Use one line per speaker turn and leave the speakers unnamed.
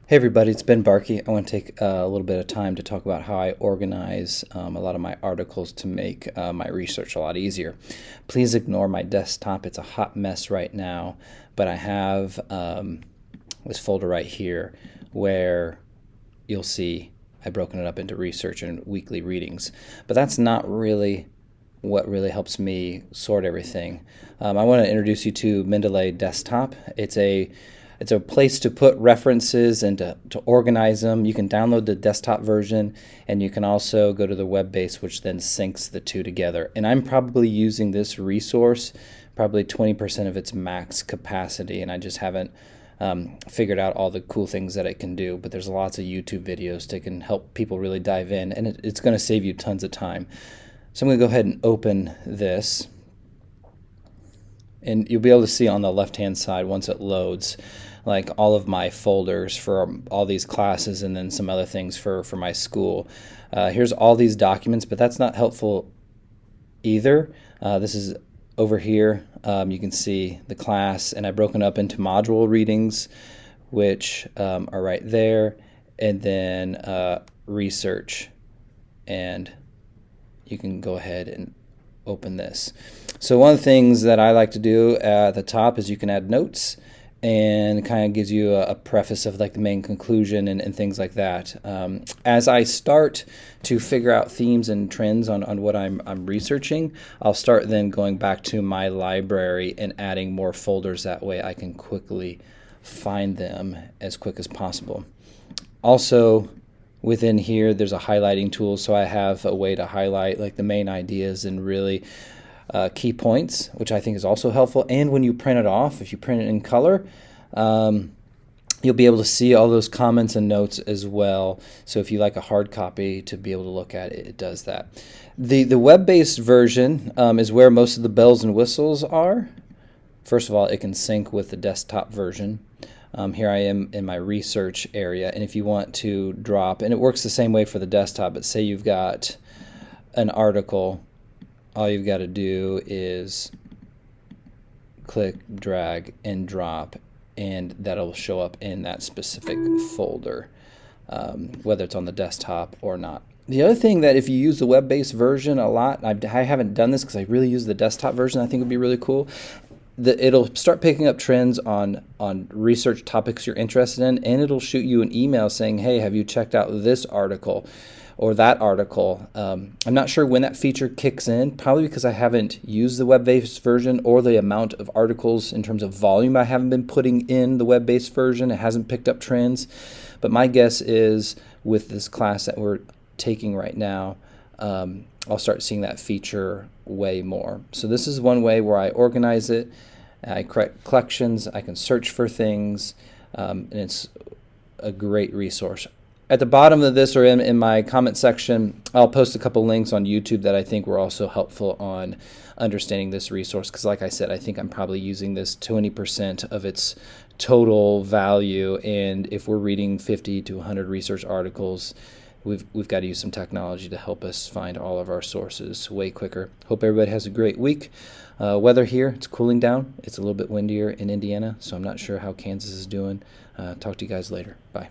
Hey everybody, it's Ben Barkey. I want to take a little bit of time to talk about how I organize a lot of my articles to make my research a lot easier. Please ignore my desktop. It's a hot mess right now, but I have this folder right here where you'll see I've broken it up into research and weekly readings. But that's not really what really helps me sort everything. I want to introduce you to Mendeley Desktop. It's a place to put references and to organize them. You can download the desktop version, and you can also go to the web base, which then syncs the two together. And I'm probably using this resource probably 20% of its max capacity, and I just haven't figured out all the cool things that it can do. But there's lots of YouTube videos that can help people really dive in, and it's going to save you tons of time. So I'm going to go ahead and open this. And you'll be able to see on the left-hand side once it loads, like all of my folders for all these classes and then some other things for my school. Here's all these documents, but that's not helpful either. This is over here. You can see the class, and I've broken up into module readings, which are right there, and then research. And you can go ahead and open this. So one of the things that I like to do at the top is you can add notes, and kind of gives you a preface of like the main conclusion and things like that. As I start to figure out themes and trends on what I'm researching, I'll start then going back to my library and adding more folders. That way I can quickly find them as quick as possible. Also, within here there's a highlighting tool, so I have a way to highlight like the main ideas and really key points, which I think is also helpful. And when you print it off, if you print it in color, you'll be able to see all those comments and notes as well. So if you like a hard copy to be able to look at it, it does that. The web-based version is where most of the bells and whistles are. First of all, it can sync with the desktop version. Here I am in my research area, and if you want to drop, and it works the same way for the desktop, but say you've got an article, all you've got to do is click, drag, and drop, and that'll show up in that specific folder, whether it's on the desktop or not. The other thing that if you use the web-based version a lot, I haven't done this because I really use the desktop version, I think would be really cool. It'll start picking up trends on research topics you're interested in, and it'll shoot you an email saying, hey, have you checked out this article or that article? I'm not sure when that feature kicks in, probably because I haven't used the web-based version, or the amount of articles in terms of volume I haven't been putting in the web-based version. It hasn't picked up trends. But my guess is with this class that we're taking right now, I'll start seeing that feature way more. So this is one way where I organize it. I create collections, I can search for things, and it's a great resource. At the bottom of this, or in my comment section, I'll post a couple links on YouTube that I think were also helpful on understanding this resource, because like I said, I think I'm probably using this 20% of its total value, and if we're reading 50 to 100 research articles, we've got to use some technology to help us find all of our sources way quicker. Hope everybody has a great week. Weather here, it's cooling down. It's a little bit windier in Indiana, so I'm not sure how Kansas is doing. Talk to you guys later. Bye.